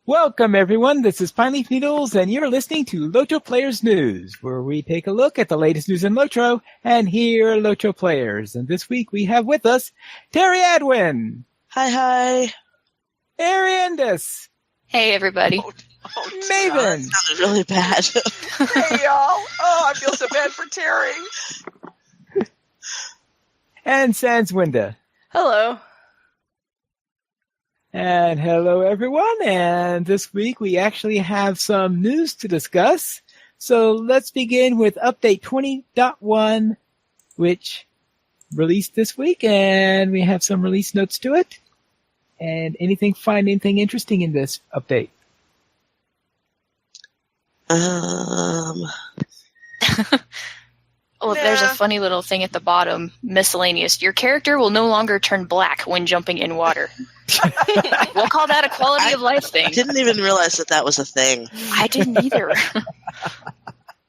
Welcome, everyone. This is Pine Leaf Needles, and you're listening to LOTRO Players News, where we take a look at the latest news in LOTRO and hear LOTRO players. And this week we have with us Terry Adwin. Hi. Ariandis. Hey, everybody. Maven. That sounded really bad. Hey, y'all. Oh, I feel so bad for Terry. And Sanswinda. Hello. And hello, everyone. And this week we actually have some news to discuss. So let's begin with Update 20.1, which released this week. And we have some release notes to it. And find anything interesting in this update? Well, there's a funny little thing at the bottom, miscellaneous. Your character will no longer turn black when jumping in water. We'll call that a quality of life thing. I didn't even realize that was a thing. I didn't either.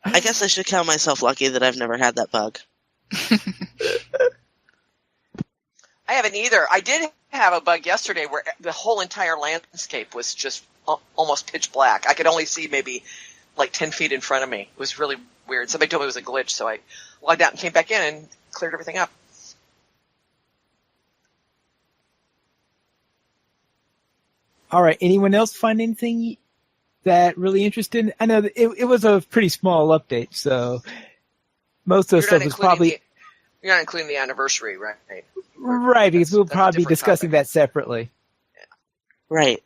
I guess I should count myself lucky that I've never had that bug. I haven't either. I did have a bug yesterday where the whole entire landscape was just almost pitch black. I could only see maybe like 10 feet in front of me. It was really weird. Somebody told me it was a glitch, so I logged out and came back in and cleared everything up. All right. Anyone else find anything that really interesting? I know that it was a pretty small update, so most of the stuff was probably... You're not including the anniversary, right? Right, because we'll probably be discussing that separately. Yeah. Right.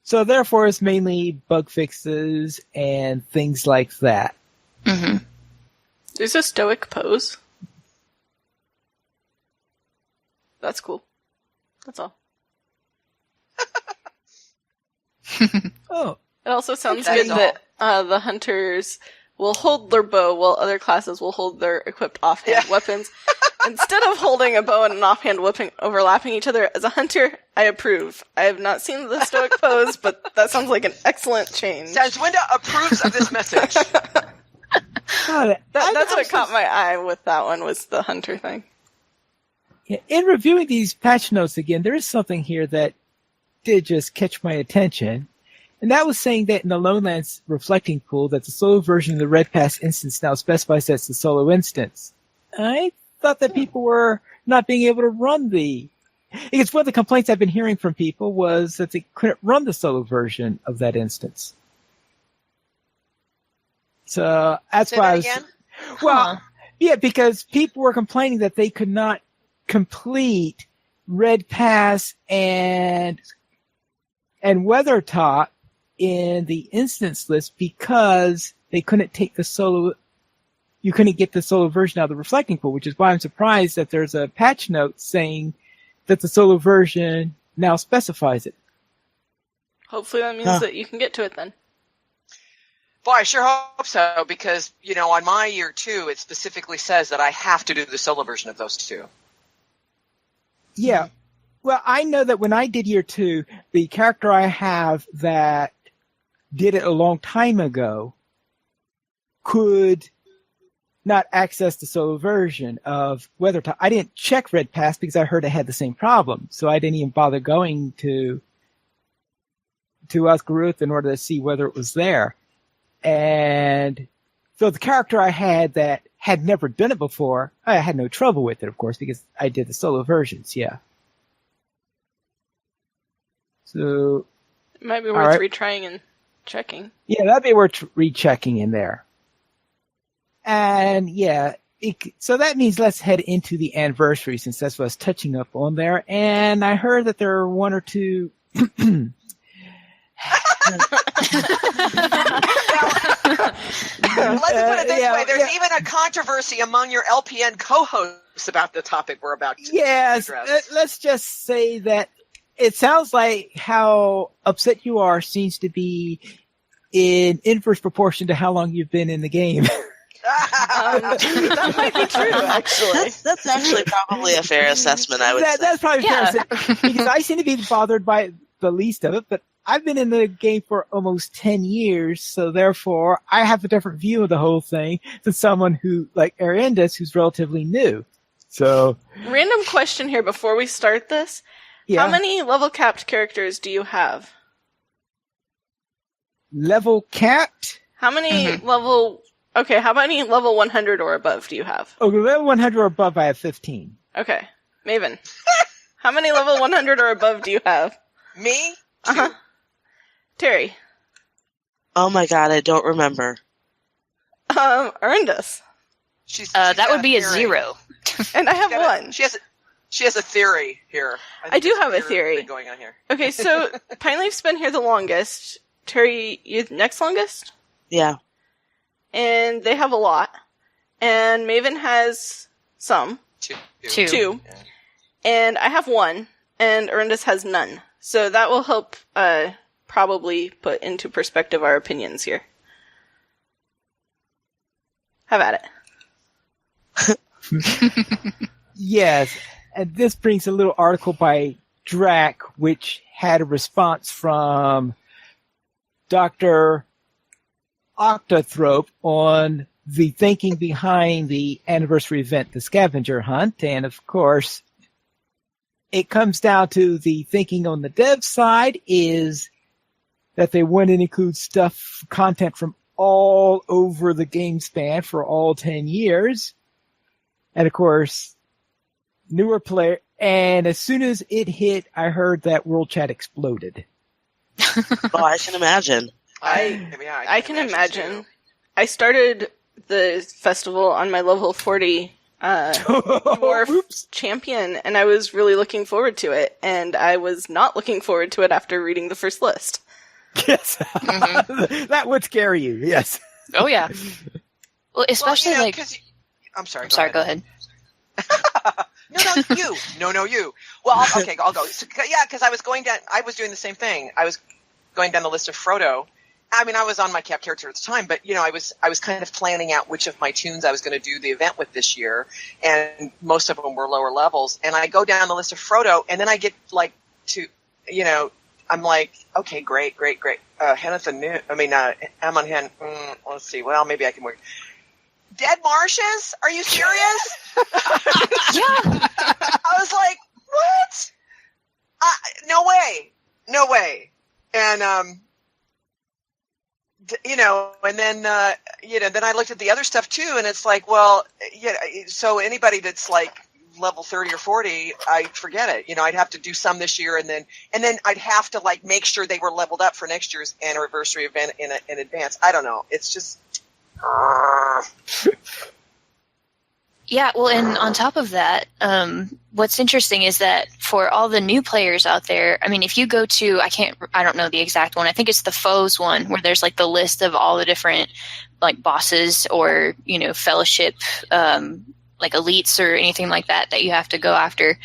So therefore, it's mainly bug fixes and things like that. Mm-hmm. There's a stoic pose. That's cool. That's all. Oh. It also sounds good that the hunters will hold their bow while other classes will hold their equipped offhand weapons. Instead of holding a bow and an offhand weapon overlapping each other, as a hunter, I approve. I have not seen the stoic pose, but that sounds like an excellent change. Sanswinda approves of this message. That's what caught my eye with that one, was the hunter thing. Yeah, in reviewing these patch notes again, there is something here that did just catch my attention. And that was saying that in the Lowlands reflecting pool that the solo version of the Red Pass instance now specifies that's the solo instance. I thought that people were not being able to run because one of the complaints I've been hearing from people was that they couldn't run the solo version of that instance. So that's Say why that I was... again? Well, yeah, because people were complaining that they could not complete Red Pass and Weather Talk in the instance list because they couldn't take the solo. You couldn't get the solo version out of the reflecting pool, which is why I'm surprised that there's a patch note saying that the solo version now specifies it. Hopefully that means that you can get to it then. Boy, I sure hope so, because, on my year 2, it specifically says that I have to do the solo version of those two. Yeah. Well, I know that when I did year 2, the character I have that did it a long time ago could not access the solo version of Weather Talk. I didn't check Red Pass because I heard it had the same problem, so I didn't even bother going to Oscaruth in order to see whether it was there. And so the character I had that had never done it before, I had no trouble with it, of course, because I did the solo versions, yeah. So it might be worth retrying and checking. Yeah, that'd be worth rechecking in there. And yeah, so that means let's head into the anniversary, since that's what I was touching up on there. And I heard that there are one or two. Let's put it this way. There's even a controversy among your LPN co-hosts about the topic we're about to address. Yes, let's just say that it sounds like how upset you are seems to be in inverse proportion to how long you've been in the game. That might be true, actually. That's actually probably a fair assessment, I would say. That's probably fair, because I seem to be bothered by the least of it, but I've been in the game for almost 10 years, so therefore I have a different view of the whole thing than someone who, like Ariandis, who's relatively new. So, random question here before we start this. Yeah. How many level capped characters do you have? Level capped? How many level... Okay, how many level 100 or above do you have? Oh, level 100 or above, I have 15. Okay. Maven. How many level 100 or above do you have? Me? Uh-huh. Terry. Oh my god, I don't remember. Arundus. She's that got would be a theory. 0. And I have She's got one. She has a theory here. I think do there's have a theory. thing going on here. Okay, so Pine Leaf's been here the longest. Terry, you next longest? Yeah. And they have a lot. And Maven has some. Two. Two. Yeah. And I have one. And Arundus has none. So that will help probably put into perspective our opinions here. Have at it. Yes. And this brings a little article by Drac, which had a response from Dr. Octothrope on the thinking behind the anniversary event, the Scavenger Hunt. And of course, it comes down to the thinking on the dev side is that they want to include content from all over the game span for all 10 years. And of course, newer player. And as soon as it hit, I heard that World Chat exploded. Oh, I can imagine. I can imagine. too. I started the festival on my level 40 dwarf Oops. champion, and I was really looking forward to it. And I was not looking forward to it after reading the first list. Yes. That would scare you, yes. Oh, yeah. Well, especially well, I'm sorry. I'm sorry, go ahead. No, you. Well, okay, I'll go. So, yeah, because I was going down. I was doing the same thing. I was going down the list of Frodo. I mean, I was on my cap character at the time, but I was kind of planning out which of my tunes I was going to do the event with this year, and most of them were lower levels. And I go down the list of Frodo, and then I get I'm like, okay, great. Amon Hen. Let's see. Well, maybe I can work. Dead marshes? Are you serious? Yeah. I was like, what? No way. And, and then, then I looked at the other stuff too, and it's like, well, so anybody that's like level 30 or 40, I forget it. I'd have to do some this year, and then I'd have to like make sure they were leveled up for next year's anniversary event in advance. I don't know. It's just, Yeah, well, and on top of that, what's interesting is that for all the new players out there, I mean, if you go to, I don't know the exact one, I think it's the foes one, where there's like the list of all the different like bosses or, fellowship, like elites or anything like that you have to go after.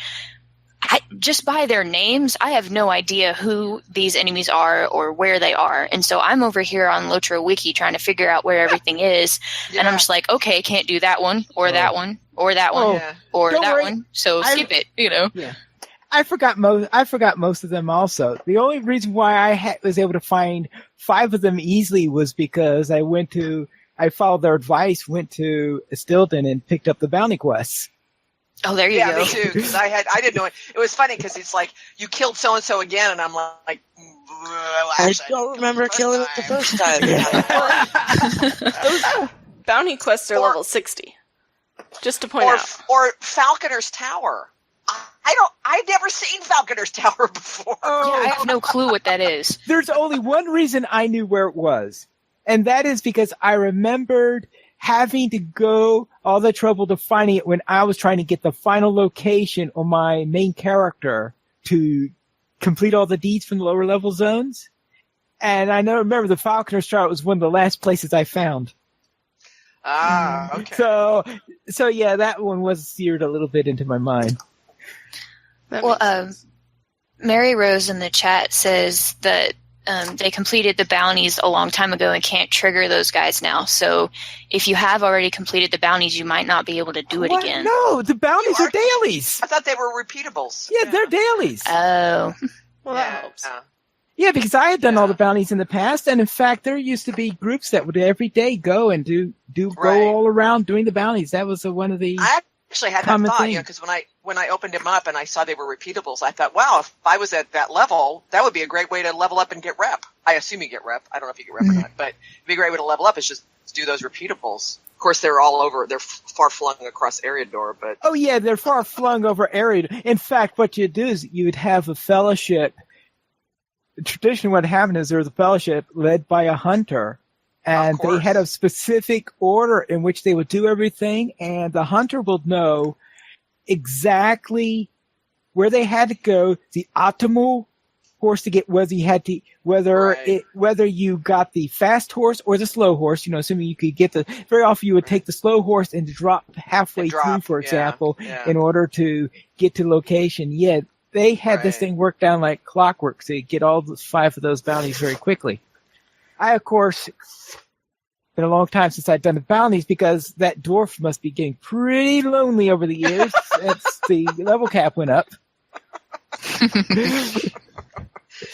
Just by their names, I have no idea who these enemies are or where they are. And so I'm over here on LOTRO Wiki trying to figure out where everything is. Yeah. And I'm just like, okay, can't do that one or that one or that one or Don't that worry. one. So skip it, Yeah. I forgot most of them also. The only reason why I was able to find 5 of them easily was because I followed their advice, went to Stilton and picked up the bounty quests. Oh, there you go. Yeah, me too. Because I didn't know it. It was funny because it's like you killed so and so again, and I'm like, I don't remember killing it the first time. Those bounty quests are level 60. Just to point out. Or Falconer's Tower. I'd never seen Falconer's Tower before. Yeah, I have no clue what that is. There's only one reason I knew where it was, and that is because I remembered having to go all the trouble to finding it when I was trying to get the final location on my main character to complete all the deeds from the lower level zones. And I remember the Falconer's Tower was one of the last places I found. Ah, okay. So yeah, that one was seared a little bit into my mind. Well, Mary Rose in the chat says that they completed the bounties a long time ago and can't trigger those guys now. So if you have already completed the bounties, you might not be able to do it again. No, the bounties are dailies. I thought they were repeatables. Yeah, they're dailies. Oh. Well, that helps. Yeah, because I had done all the bounties in the past, and in fact, there used to be groups that would every day go and go all around doing the bounties. That was one of the I actually had that thought, because when I opened them up and I saw they were repeatables, I thought, wow, if I was at that level, that would be a great way to level up and get rep. I assume you get rep. I don't know if you get rep or not, but it'd be a great way to level up is just do those repeatables. Of course, they're all over. They're far flung across Erebor, but oh yeah, they're far flung over Erebor. In fact, what you'd do is you would have a fellowship. Traditionally, what happened is there was a fellowship led by a hunter, and they had a specific order in which they would do everything, and the hunter will know exactly where they had to go, the optimal horse to get, whether you got the fast horse or the slow horse, assuming you could get very often you would take the slow horse and drop halfway through, for example, in order to get to location. Yeah, they had this thing worked down like clockwork, so you get all 5 of those bounties very quickly. I, of course, been a long time since I've done the bounties because that dwarf must be getting pretty lonely over the years since the level cap went up.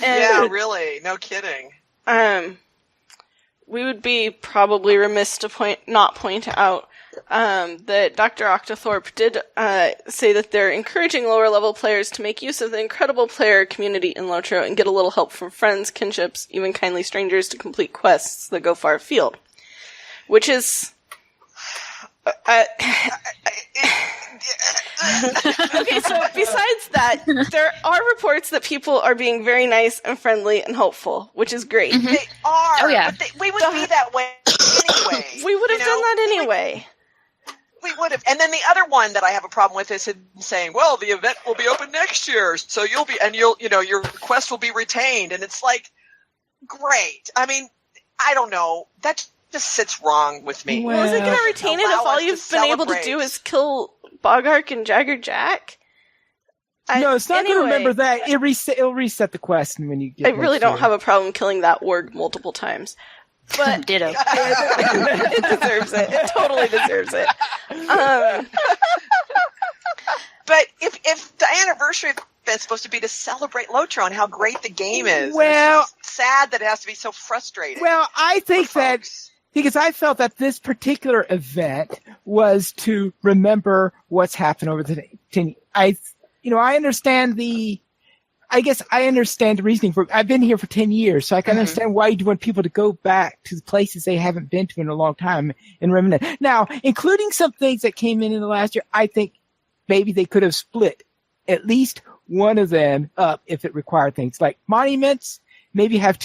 Yeah, really. No kidding. We would be probably remiss to not point out that Dr. Octothorpe did say that they're encouraging lower level players to make use of the incredible player community in LOTRO and get a little help from friends, kinships, even kindly strangers to complete quests that go far afield. Which is... okay, so besides that, there are reports that people are being very nice and friendly and helpful, which is great. Mm-hmm. They are. Oh, yeah. But we would be that way anyway. We would have done that anyway. We would have. And then the other one that I have a problem with is him saying, well, the event will be open next year, so your quest will be retained. And it's like, great. I mean, I don't know. That just sits wrong with me. Well, is it going to retain it if all you've been able to do is kill Bogark and Jagger Jack? No, it's not going to remember that. It'll reset the quest when you get I really don't have a problem killing that warg multiple times. But ditto. It deserves it. It totally deserves it. But if the anniversary event's supposed to be to celebrate LOTRO and how great the game is, well, it's sad that it has to be so frustrating. Well, I think that because I felt that this particular event was to remember what's happened over the 10 years. I understand I understand the reasoning for. I've been here for 10 years, so I can understand why you want people to go back to the places they haven't been to in a long time and reminisce. Now, including some things that came in the last year, I think maybe they could have split at least one of them up if it required things like monuments. Maybe have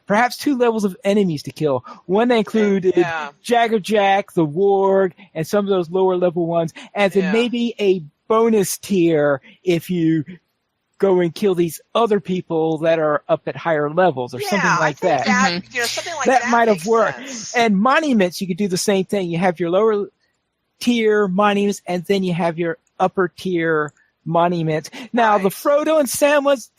perhaps 2 levels of enemies to kill. One that included Jagger Jack, the Warg, and some of those lower level ones, and then maybe a bonus tier if you go and kill these other people that are up at higher levels or something like that. Something like that might have worked. Sense. And monuments, you could do the same thing. You have your lower tier monuments, and then you have your upper tier monuments. Now, the Frodo and Sam ones,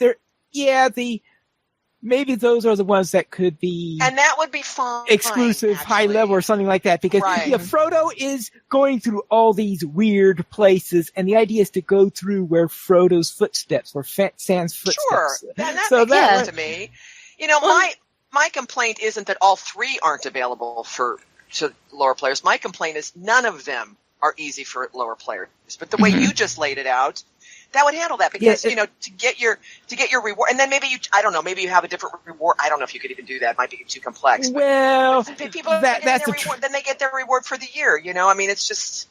maybe those are the ones that could be... And that would be fine. Exclusive, high level, or something like that. Because Frodo is going through all these weird places, and the idea is to go through where Frodo's footsteps, or Sam's footsteps. Sure. And that makes sense to me. My complaint isn't that all 3 aren't available to lower players. My complaint is none of them are easy for lower players. But the way you just laid it out, that would handle that because to get your reward, and then maybe you have a different reward. I don't know if you could even do that. It might be too complex. Well, people that's a reward, then they get their reward for the year. I mean, it's just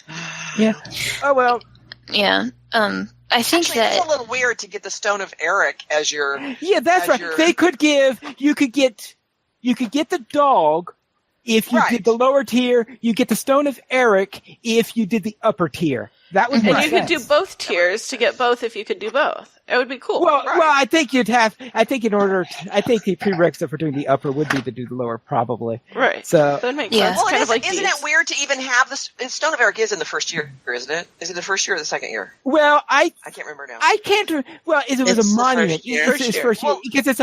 Oh well. Yeah. I think that it's a little weird to get the Stone of Eric as your. Yeah, that's right. They could you could get the dog. If you did the lower tier, you get the Stone of Eric if you did the upper tier. That would make sense. And you could do both tiers to get both if you could do both. It would be cool. Well, I think the prerequisite for doing the upper would be to do the lower, probably. Right. So that makes sense. Well, kind isn't it weird to even have this? Stone of Eric is in the first year, isn't it? Is it the first year or the second year? Well, I can't remember now. It was a monument. It's first year because it's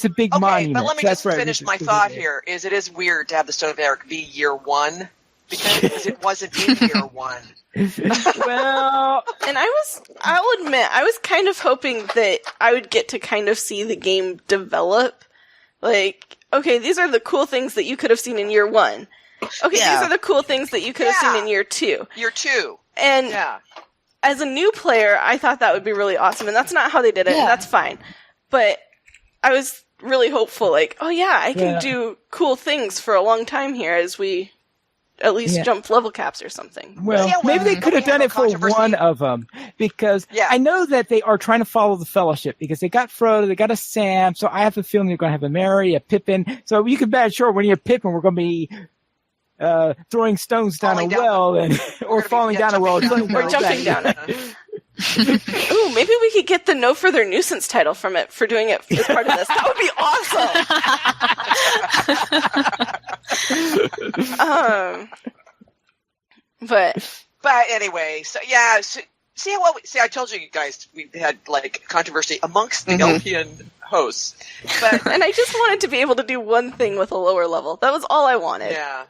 a big monument. But let me just finish my thought here. It is weird to have the Stone of Eric be year 1 because it wasn't in year 1. Well, and I'll admit, I was kind of hoping that I would get to kind of see the game develop. Like, okay, these are the cool things that you could have seen in year 1. Okay, these are the cool things that you could have seen in year 2. Year 2. And as a new player, I thought that would be really awesome, and that's not how they did it, and that's fine. But I was really hopeful, like, oh yeah, I can do cool things for a long time here as we at least jump level caps or something. Well, maybe they could have done it for one of them, because I know that they are trying to follow the Fellowship, because they got Frodo, they got a Sam, so I have a feeling they're going to have a Merry, a Pippin. So you can bet sure when you're Pippin, we're going to be throwing stones down a well, or falling down a well, or jumping down it. Ooh, maybe we could get the no further nuisance title from it for doing it as part of this. That would be awesome. But anyway, so yeah. See, I told you guys we had like controversy amongst the Elfian hosts, and I just wanted to be able to do one thing with a lower level. That was all I wanted. Yeah.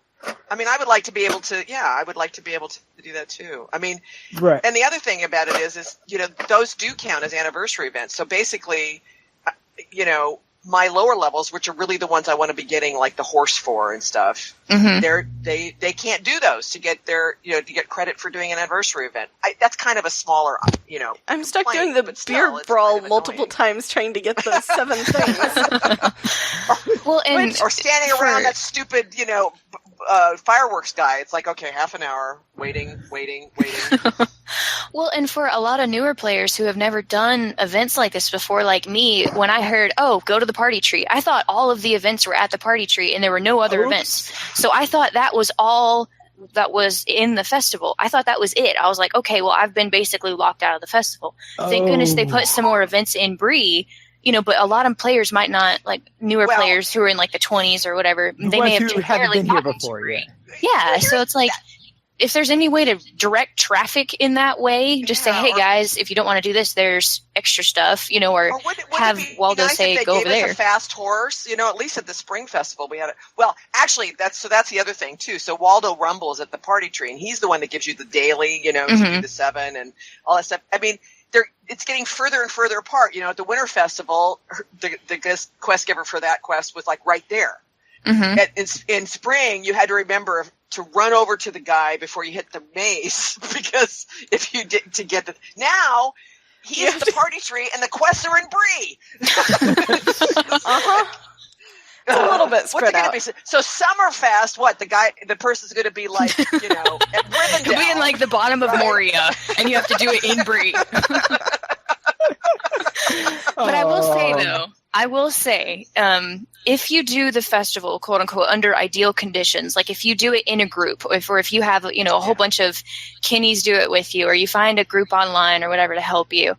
I mean, I would like to be able to. Yeah, I would like to be able to do that too. I mean, and the other thing about it is those do count as anniversary events. So basically, my lower levels, which are really the ones I want to be getting like the horse for and stuff, they can't do those to get their to get credit for doing an anniversary event. That's kind of a smaller I'm stuck doing the beer brawl kind of multiple times trying to get those 7 things. or standing around that stupid fireworks guy. It's like, okay, half an hour waiting. Well, and for a lot of newer players who have never done events like this before, like me, when I heard, go to the party tree, I thought all of the events were at the party tree and there were no other events. So I thought that was all that was in the festival. I thought that was it. I was like, okay, well, I've been basically locked out of the festival. Thank goodness they put some more events in Bree. But a lot of players might not, like newer players who are in like the 20s or whatever, they may have haven't been here before. Yeah, so it's like, if there's any way to direct traffic in that way, just say, hey guys, if you don't want to do this, there's extra stuff, or have Waldo say, go over there. A fast horse, at least at the Spring Festival we had it. Well, actually, that's the other thing too. So Waldo rumbles at the party tree, and he's the one that gives you the daily, to do the 7 and all that stuff. I mean, it's getting further and further apart. At the Winter Festival, the quest giver for that quest was like right there. In spring, you had to remember to run over to the guy before you hit the maze, because if you did to get now, he is the party tree and the quests are in Bree. It's a little bit spread out. So Summerfest, the person's going to be like, at Rivendell. You'll be in like the bottom of Moria, and you have to do it in Bree. But I will say, if you do the festival, quote unquote, under ideal conditions, like if you do it in a group, or if you have, a whole bunch of kinnies do it with you, or you find a group online or whatever to help you,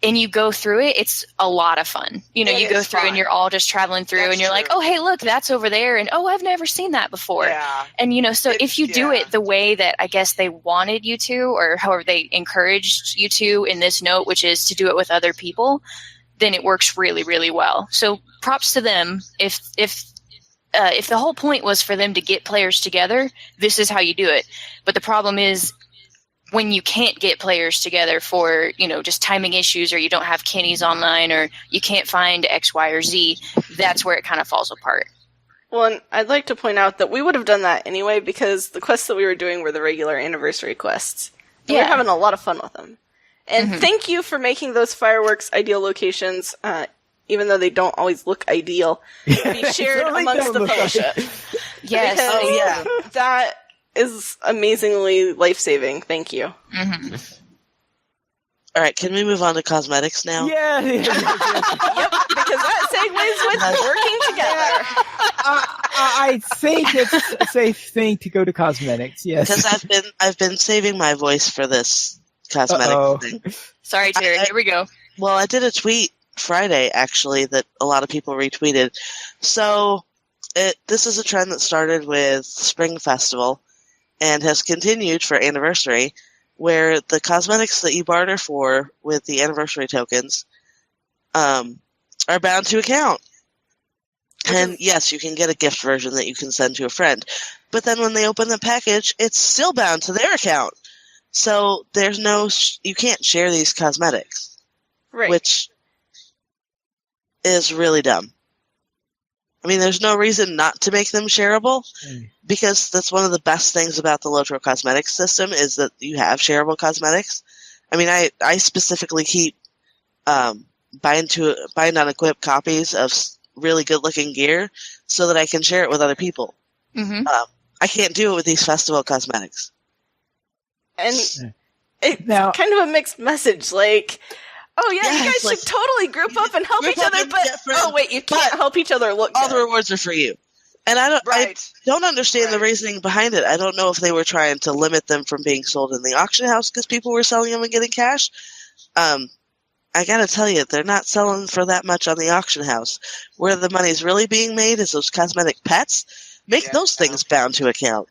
and you go through it, it's a lot of fun. You go through and you're all just traveling through and you're like, oh, hey, look, that's over there. And, oh, I've never seen that before. Yeah. And, so if you do it the way that I guess they wanted you to, or however they encouraged you to in this note, which is to do it with other people, then it works really, really well. So props to them. If the whole point was for them to get players together, this is how you do it. But the problem is, when you can't get players together for, just timing issues, or you don't have kinnies online, or you can't find X, Y, or Z, that's where it kind of falls apart. Well, and I'd like to point out that we would have done that anyway, because the quests that we were doing were the regular anniversary quests. And we were having a lot of fun with them. And thank you for making those fireworks ideal locations, even though they don't always look ideal, be shared amongst the Fellowship. Yes. Because that is amazingly life-saving. Thank you. All right, can we move on to cosmetics now? Yeah. Yep, because that segues with working together. I think it's a safe thing to go to cosmetics. Yes, because I've been saving my voice for this cosmetic thing. Sorry, Terry. Here we go. Well, I did a tweet Friday actually that a lot of people retweeted. So this is a trend that started with Spring Festival and has continued for Anniversary, where the cosmetics that you barter for with the anniversary tokens are bound to account. And yes, you can get a gift version that you can send to a friend. But then when they open the package, it's still bound to their account. So there's you can't share these cosmetics. Right. Which is really dumb. I mean, there's no reason not to make them shareable, because that's one of the best things about the LOTRO cosmetics system, is that you have shareable cosmetics. I mean, I specifically keep bind on equip copies of really good looking gear so that I can share it with other people. Mm-hmm. I can't do it with these festival cosmetics. And it's kind of a mixed message, like, oh yeah, you guys should totally group up and help each other, but oh wait, you can't help each other look all good. The rewards are for you. And I don't understand the reasoning behind it. I don't know if they were trying to limit them from being sold in the auction house because people were selling them and getting cash. I gotta tell you, they're not selling for that much on the auction house. Where the money's really being made is those cosmetic pets. Make those things bound to account.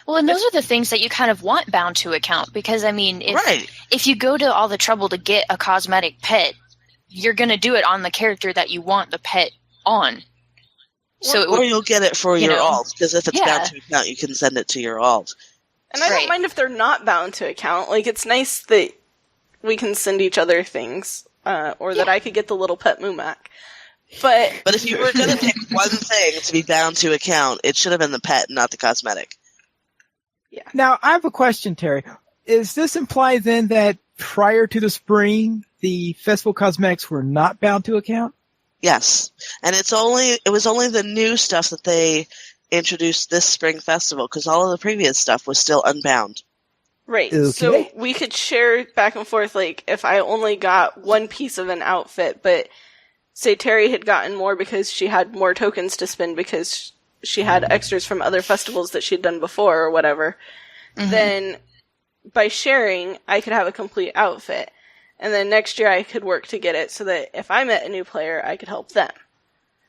Well, and those are the things that you kind of want bound to account, because, I mean, if you go to all the trouble to get a cosmetic pet, you're going to do it on the character that you want the pet on. Or you'll get it for your alt, because if it's bound to account, you can send it to your alt. And I don't mind if they're not bound to account. Like, it's nice that we can send each other things, or that I could get the little pet Mumak. But if you were going to pick one thing to be bound to account, it should have been the pet, not the cosmetic. Yeah. Now, I have a question, Terry. Is this imply then that prior to the spring, the festival cosmetics were not bound to account? Yes. And it was only the new stuff that they introduced this spring festival, because all of the previous stuff was still unbound. Right. Okay. So we could share back and forth, like, if I only got one piece of an outfit, but say Terry had gotten more because she had more tokens to spend because she had extras from other festivals that she'd done before or whatever, then by sharing, I could have a complete outfit. And then next year I could work to get it so that if I met a new player, I could help them.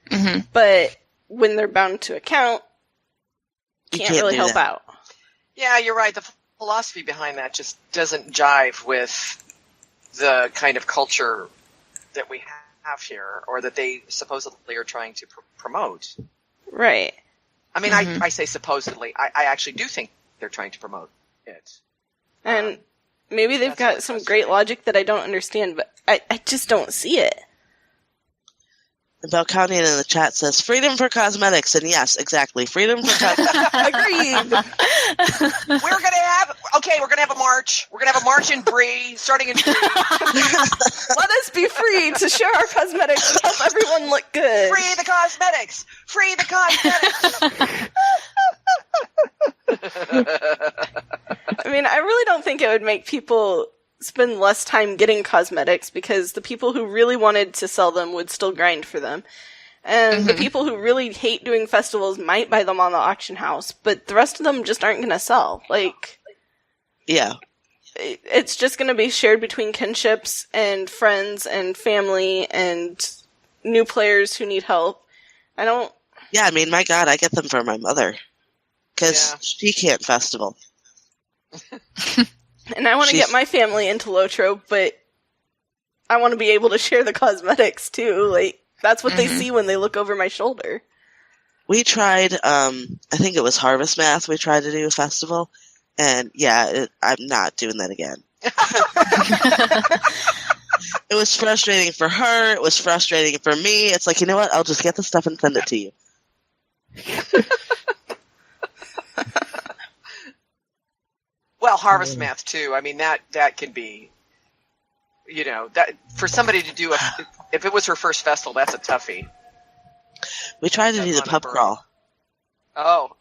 Mm-hmm. But when they're bound to account, can't really help out. Yeah, you're right. The philosophy behind that just doesn't jive with the kind of culture that we have here, or that they supposedly are trying to promote. Right. I mean, I say supposedly. I actually do think they're trying to promote it. And maybe they've got some great logic that I don't understand, but I just don't see it. Belconian in the chat says, freedom for cosmetics. And yes, exactly. Freedom for cosmetics. Agreed. We're going to have a march. We're going to have a march in Bree, starting in Bree. Let us be free to share our cosmetics and help everyone look good. Free the cosmetics. Free the cosmetics. I mean, I really don't think it would make people spend less time getting cosmetics, because the people who really wanted to sell them would still grind for them. And the people who really hate doing festivals might buy them on the auction house, but the rest of them just aren't going to sell. Like, yeah. It's just going to be shared between kinships and friends and family and new players who need help. Yeah, I mean, my God, I get them for my mother. Because she can't festival. And I want to get my family into LOTRO, but I want to be able to share the cosmetics too. Like, that's what they see when they look over my shoulder. We tried, I think it was Harvest Math, we tried to do a festival, and I'm not doing that again. It was frustrating for her, it was frustrating for me. It's like, you know what, I'll just get the stuff and send it to you. Well, Harvest Math too. I mean, that can be, that for somebody to do if it was her first festival, that's a toughie. We tried to do the pub crawl. Oh.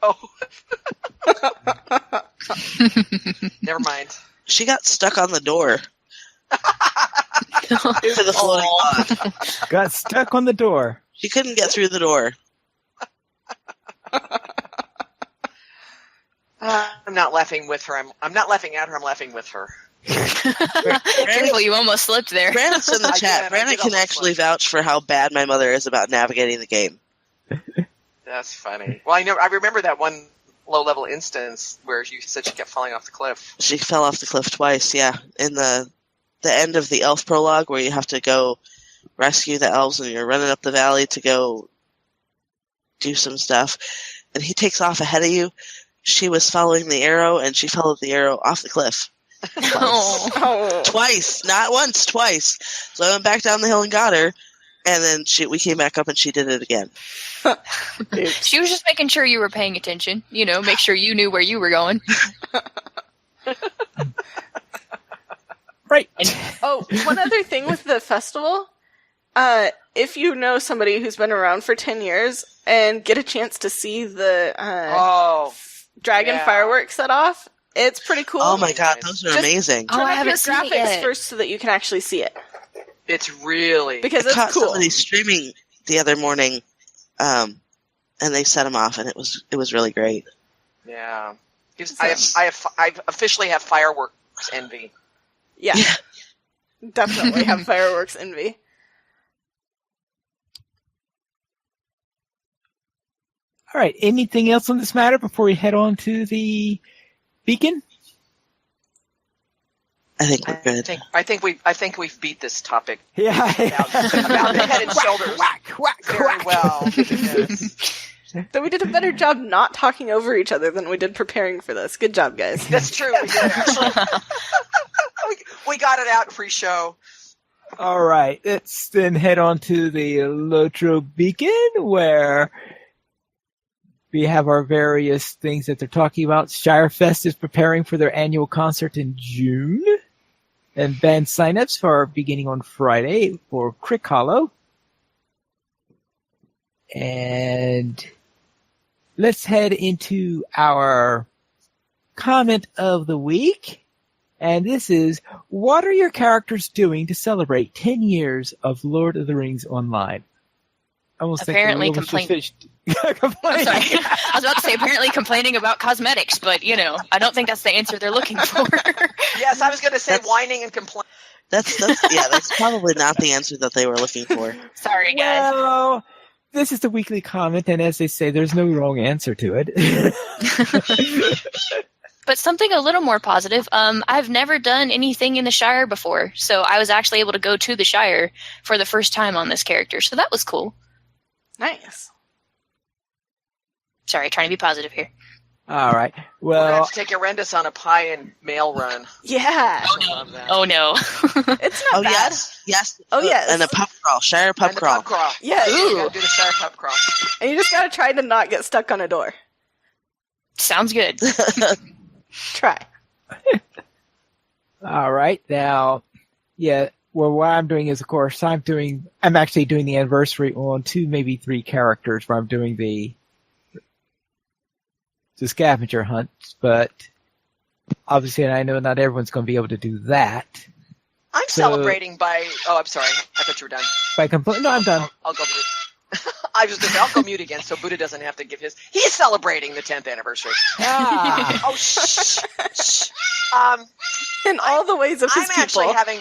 Never mind. She got stuck on the door. To the floating pod. Got stuck on the door. She couldn't get through the door. I'm not laughing with her. I'm not laughing at her. I'm laughing with her. Careful, you almost slipped there. Brandon's in the chat. Brandon can actually vouch for how bad my mother is about navigating the game. That's funny. Well, I remember that one low-level instance where you said she kept falling off the cliff. She fell off the cliff twice, yeah. In the end of the elf prologue, where you have to go rescue the elves and you're running up the valley to go do some stuff, and he takes off ahead of you. She was following the arrow, and she followed the arrow off the cliff. Twice. Not once, twice. So I went back down the hill and got her, and then we came back up and she did it again. She was just making sure you were paying attention. Make sure you knew where you were going. Right. Oh, one other thing with the festival. If you know somebody who's been around for 10 years and get a chance to see the dragon fireworks set off, it's pretty cool. Oh my god, those are amazing. Turn I up your haven't seen it graphics yet. first so that you can actually see it. It's really Because I it's caught cool. somebody streaming the other morning, and they set them off, and it was really great. yeah. I officially have fireworks envy. Yeah. Definitely have fireworks envy. All right. Anything else on this matter before we head on to the beacon? I think we're good. I think we've beat this topic Yeah. about the head and shoulders Whack, very well. Yes. So we did a better job not talking over each other than we did preparing for this. Good job, guys. That's true. We did actually. we got it out pre-show. All right. Let's then head on to the LOTRO beacon where we have our various things that they're talking about. Shirefest is preparing for their annual concert in June. And band signups are beginning on Friday for Crick Hollow. And let's head into our comment of the week. And this is, what are your characters doing to celebrate 10 years of Lord of the Rings Online? I almost Apparently think complaining. complaining. Sorry. I was about to say apparently complaining about cosmetics, but I don't think that's the answer they're looking for. Yes, I was going to say whining and complaining. That's probably not the answer that they were looking for. Sorry, guys. Well, this is the weekly comment, and as they say, there's no wrong answer to it. But something a little more positive. I've never done anything in the Shire before, so I was actually able to go to the Shire for the first time on this character, so that was cool. Nice. Sorry, trying to be positive here. All right. We're going to Well, have to take Arendis on a pie and mail run. Yeah. Love that. Oh no. It's not bad. Yes. Oh, yes. And a pub crawl, Shire pub And the crawl. pub crawl. Yeah. You got to do the Shire pub crawl. And you just gotta try to not get stuck on a door. Sounds good. Try. all right. Now, yeah. Well, what I'm doing is, of course, I'm actually doing the anniversary on 2, maybe 3 characters where I'm doing the scavenger hunts, but obviously, I know not everyone's going to be able to do that. I'm celebrating by. Oh, I'm sorry. I thought you were done. No, I'm done. I'll go mute. I was just. I'll go mute again, so Buddha doesn't have to give his. He's celebrating the 10th anniversary. Ah. Oh, shh. In all the ways of his I'm actually people. having.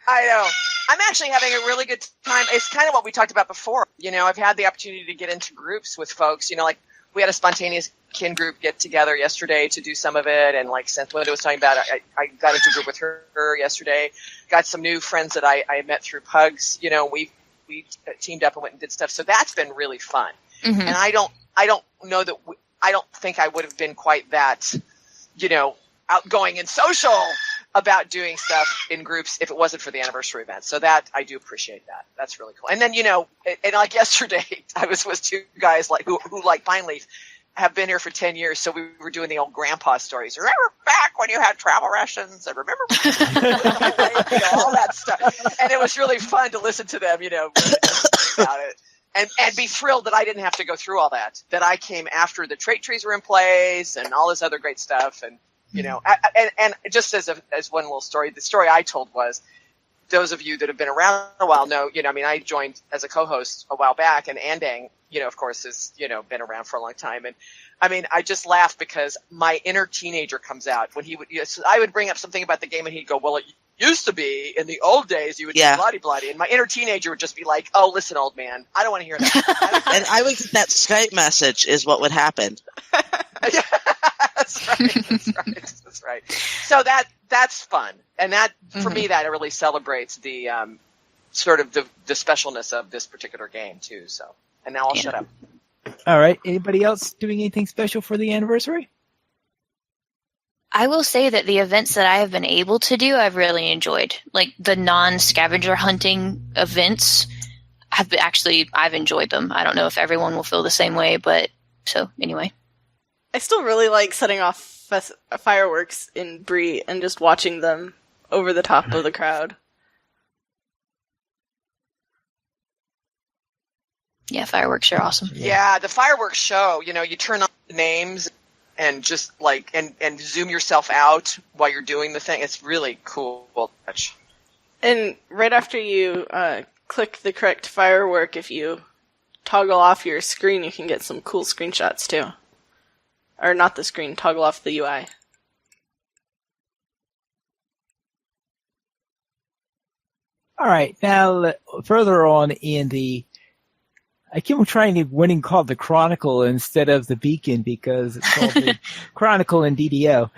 I know. I'm actually having a really good time. It's kind of what we talked about before. I've had the opportunity to get into groups with folks. Like we had a spontaneous kin group get together yesterday to do some of it, and like Linda was talking about, I got into a group with her yesterday. Got some new friends that I met through Pugs. We teamed up and went and did stuff. So that's been really fun. Mm-hmm. And I don't know that I don't think I would have been quite that, outgoing and social about doing stuff in groups if it wasn't for the anniversary event. So that I do appreciate that. That's really cool. And then, and like yesterday, I was with 2 guys like who like Pine Leaf have been here for 10 years. So we were doing the old grandpa stories. Remember back when you had travel rations and remember all that stuff. And it was really fun to listen to them, about it. And be thrilled that I didn't have to go through all that. That I came after the trait trees were in place and all this other great stuff. And and just as one little story, the story I told was, those of you that have been around a while know, I joined as a co-host a while back, and Andang, of course, has, been around for a long time. And I just laugh because my inner teenager comes out when he would, I would bring up something about the game and he'd go, well, it used to be in the old days you would do bloody. And my inner teenager would just be like, oh, listen, old man, I don't want to hear that. And I would get that Skype message is what would happen. Yeah, that's right. So that's fun. And that, for me, that really celebrates the sort of the specialness of this particular game too. So, and now I'll shut up. All right. Anybody else doing anything special for the anniversary? I will say that the events that I have been able to do, I've really enjoyed. Like the non-scavenger hunting events, I've enjoyed them. I don't know if everyone will feel the same way, but so anyway. I still really like setting off fireworks in Bree and just watching them over the top of the crowd. Yeah, fireworks are awesome. Yeah, the fireworks show, you turn on the names and just and zoom yourself out while you're doing the thing. It's really cool. And right after you click the correct firework, if you toggle off your screen, you can get some cool screenshots too. Or not the screen, toggle off the UI. All right, now further on in I keep trying to winning called the Chronicle instead of the Beacon because it's called the Chronicle in DDO.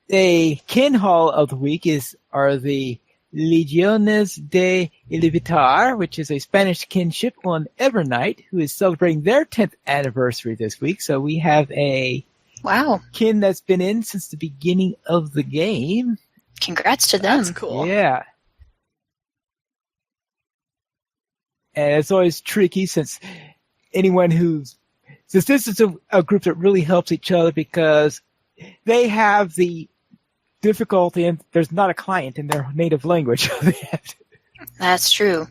The kin hall of the week are the Legiones de Ilivitar, which is a Spanish kinship on Evernight, who is celebrating their 10th anniversary this week. So we have a kin that's been in since the beginning of the game. Congrats to them. That's cool. Yeah. And it's always tricky since this is a group that really helps each other because they have the difficulty and there's not a client in their native language. That's true.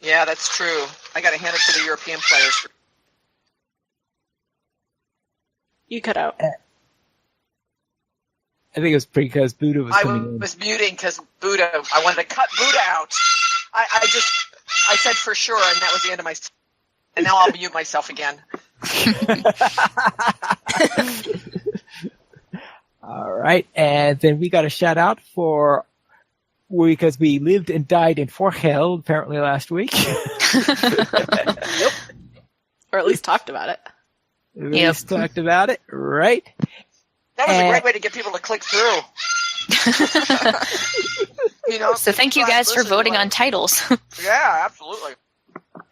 Yeah, that's true. I got to hand it to the European players. You cut out. I think it was because Buddha was coming in. I was muting because I wanted to cut Buddha out. I said for sure, and that was the end of my... And now I'll mute myself again. All right, and then we got a shout out because we lived and died in Forgel apparently last week. Yep. Or at least talked about it. Talked about it, right? That was a great way to get people to click through. So thank you guys for voting on titles. Yeah, absolutely.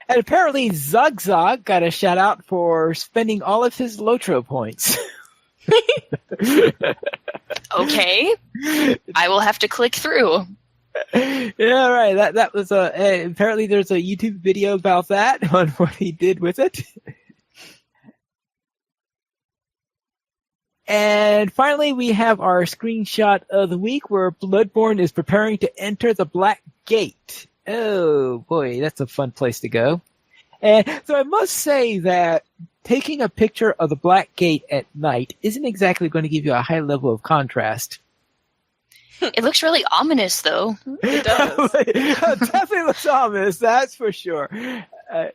And apparently Zugzog got a shout out for spending all of his LOTRO points. Okay. I will have to click through. Yeah, right. That was apparently there's a YouTube video about that on what he did with it. And finally, we have our screenshot of the week where Bloodborne is preparing to enter the Black Gate. Oh boy, that's a fun place to go. And so I must say that taking a picture of the Black Gate at night isn't exactly going to give you a high level of contrast. It looks really ominous, though. It does. It definitely looks ominous, that's for sure. I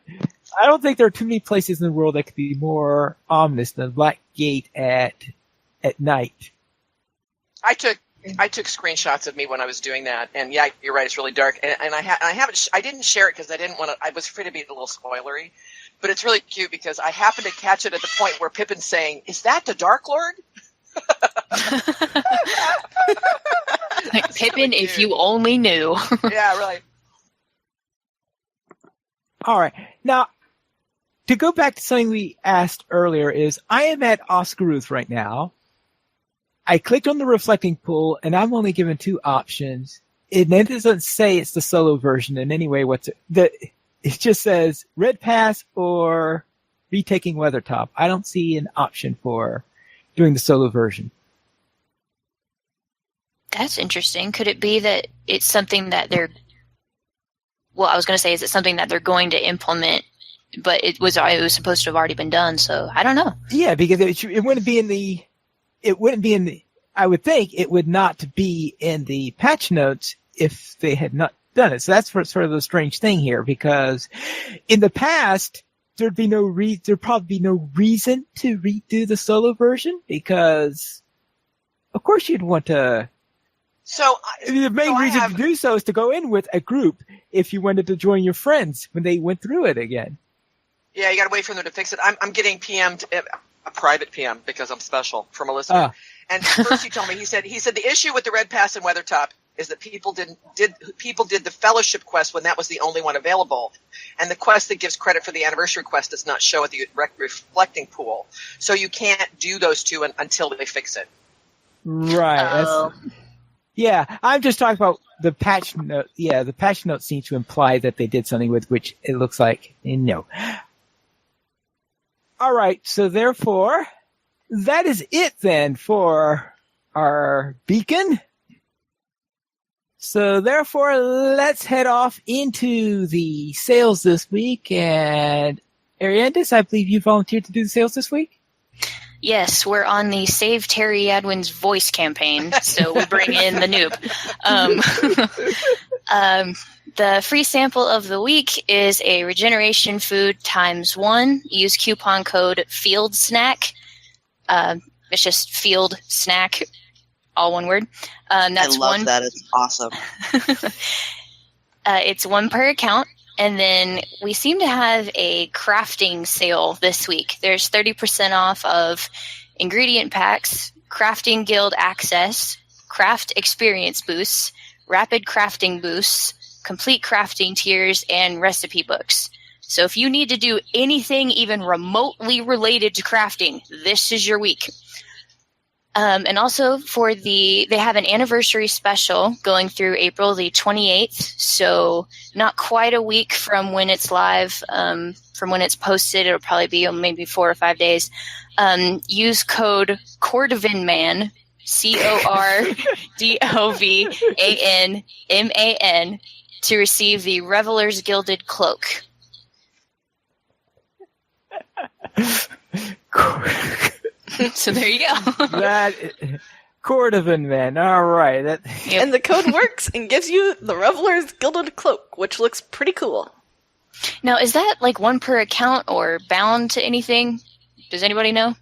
don't think there are too many places in the world that could be more ominous than the Black Gate at night. I took screenshots of me when I was doing that, and yeah, you're right. It's really dark, and I didn't share it because I didn't want to. I was afraid to be a little spoilery, but it's really cute because I happened to catch it at the point where Pippin's saying, "Is that the Dark Lord?" Like, Pippin, really if you only knew. Yeah, really. All right, now to go back to something we asked earlier is I am at Oscaruth right now. I clicked on the reflecting pool, and I'm only given two options. It doesn't say it's the solo version in any way. It just says Red Pass or retaking Weathertop. I don't see an option for doing the solo version. That's interesting. Could it be that it's something that they're... Well, I was going to say, is it something that they're going to implement, but it was supposed to have already been done, so I don't know. Yeah, because it wouldn't be in the... I would think it would not be in the patch notes if they had not done it. So that's sort of the strange thing here, because in the past, there'd probably be no reason to redo the solo version, because of course you'd want to... the main reason to do so is to go in with a group if you wanted to join your friends when they went through it again. Yeah, you got to wait for them to fix it. I'm getting PM'd... a private PM because I'm special from a listener. And first he told me, he said the issue with the Red Pass and Weathertop is that people did the fellowship quest when that was the only one available, and the quest that gives credit for the anniversary quest does not show at the reflecting pool, so you can't do those two until they fix it. Right. Yeah, I'm just talking about the patch note. Yeah, the patch note seems to imply that they did something with which it looks like no. All right, so therefore, that is it then for our beacon. So therefore, let's head off into the sales this week. And Ariandis, I believe you volunteered to do the sales this week? Yes, we're on the Save Terry Adwin's voice campaign, so we bring in the noob. The free sample of the week is a regeneration food ×1. Use coupon code FIELDSNACK. It's just field snack, all one word. That's I love that. It's awesome. It's one per account. And then we seem to have a crafting sale this week. There's 30% off of ingredient packs, crafting guild access, craft experience boosts, rapid crafting boosts, complete crafting tiers, and recipe books. So if you need to do anything even remotely related to crafting, this is your week. And also they have an anniversary special going through April the 28th. So not quite a week from when it's live, from when it's posted. It'll probably be maybe 4 or 5 days. Use code CORDOVANMAN, CORDOVANMAN, to receive the Reveler's Gilded Cloak. So there you go. That Cordovan, man. All right. Yep. And the code works and gives you the Reveler's Gilded Cloak, which looks pretty cool. Now, is that like one per account or bound to anything? Does anybody know?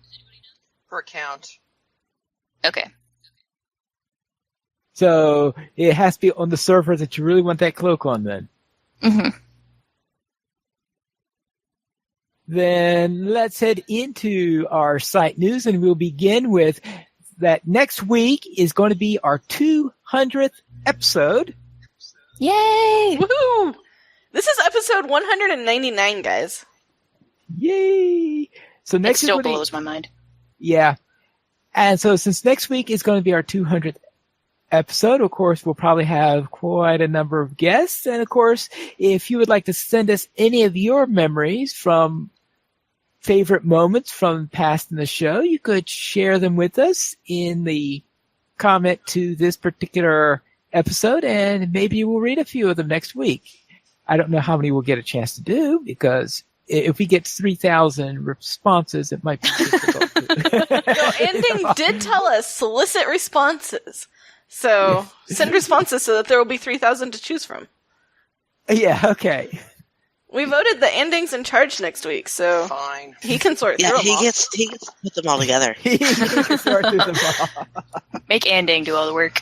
Per account. Okay. So it has to be on the server that you really want that cloak on, then. Mm-hmm. Then let's head into our site news, and we'll begin with that next week is going to be our 200th episode. Yay! Woohoo! This is episode 199, guys. Yay! So It next still week, blows my mind. yeah. And so since next week is going to be our 200th episode, of course, we'll probably have quite a number of guests. And of course, if you would like to send us any of your memories from favorite moments from past in the show, you could share them with us in the comment to this particular episode, and maybe we'll read a few of them next week. I don't know how many we'll get a chance to do, because if we get 3,000 responses, it might be difficult. No, Ending did tell us solicit responses. So send responses so that there will be 3,000 to choose from. Yeah, okay. We voted the Ending's in charge next week, so Fine. he can sort through them he all. gets to put them all together. He can sort through them all. Make Anding do all the work.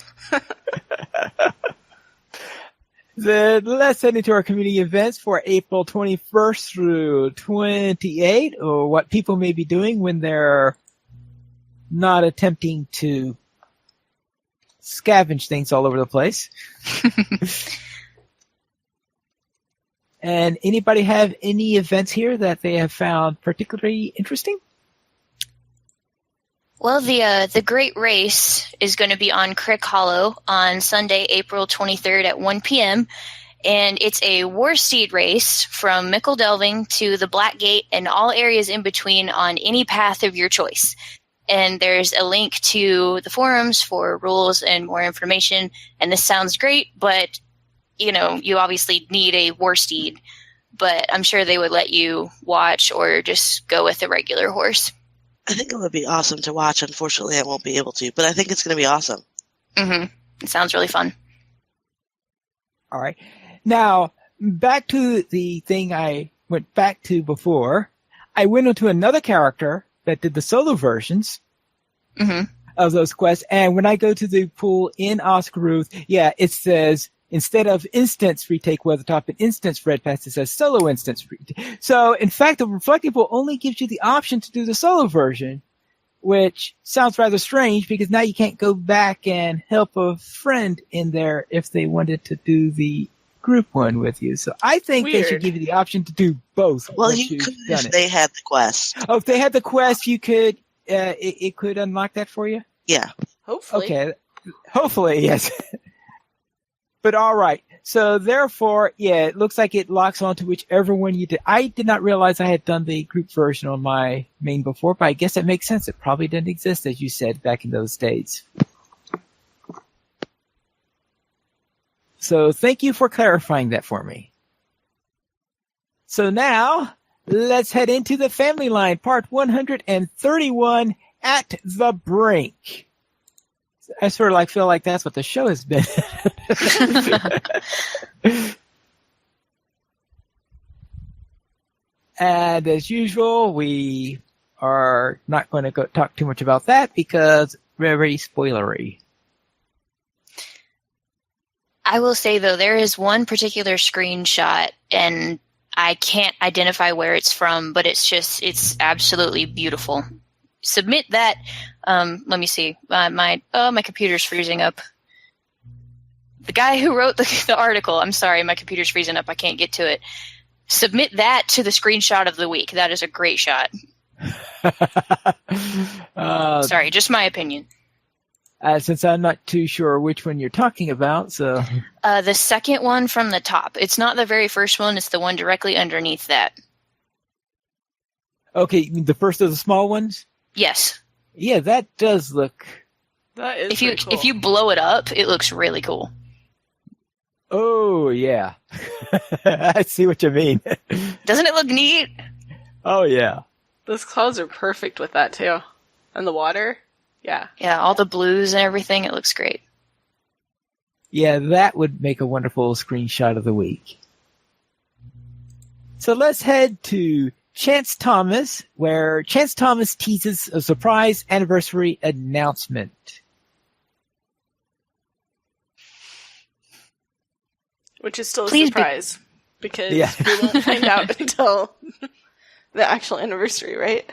Then let's head into our community events for April 21st through 28th, or what people may be doing when they're not attempting to scavenge things all over the place. And anybody have any events here that they have found particularly interesting? Well, the Great Race is going to be on Crick Hollow on Sunday, April 23rd at 1 p.m., and it's a Warsteed race from Mickle Delving to the Black Gate and all areas in between on any path of your choice. And there's a link to the forums for rules and more information, and this sounds great, but you obviously need a Warsteed, but I'm sure they would let you watch or just go with a regular horse. I think it would be awesome to watch. Unfortunately, I won't be able to, but I think it's going to be awesome. Mm-hmm. It sounds really fun. All right. Now, back to the thing I went back to before. I went into another character that did the solo versions of those quests, and when I go to the pool in Oscaruth, it says, instead of instance retake Weathertop and instance Red Pass, it says solo instance retake. So, in fact, the Reflecting Pool only gives you the option to do the solo version, which sounds rather strange because now you can't go back and help a friend in there if they wanted to do the group one with you. So I think they should give you the option to do both. Well, you could if they had the quest. Oh, if they had the quest, you could, it could unlock that for you? Yeah. Hopefully. Okay. Hopefully, yes. But all right. So therefore, it looks like it locks onto whichever one you did. I did not realize I had done the group version on my main before, but I guess that makes sense. It probably didn't exist, as you said, back in those days. So thank you for clarifying that for me. So now, let's head into the family line, part 131, At the Brink. I sort of feel like that's what the show has been. And as usual, we are not going to talk too much about that because very spoilery. I will say, though, there is one particular screenshot, and I can't identify where it's from, but it's absolutely beautiful. Submit that. Let me see. My computer's freezing up. The guy who wrote the article, I'm sorry, my computer's freezing up. I can't get to it. Submit that to the screenshot of the week. That is a great shot. Sorry, just my opinion. Since I'm not too sure which one you're talking about, so... The second one from the top. It's not the very first one. It's the one directly underneath that. Okay, the first of the small ones? Yes. Yeah, that does look... That is cool. If you blow it up, it looks really cool. Oh, yeah. I see what you mean. Doesn't it look neat? Oh, yeah. Those clouds are perfect with that, too. And the water? Yeah. Yeah, all the blues and everything. It looks great. Yeah, that would make a wonderful screenshot of the week. So let's head to Chance Thomas, where Chance Thomas teases a surprise anniversary announcement. Which is still a Please surprise. Because Yeah. we won't find out until the actual anniversary, right?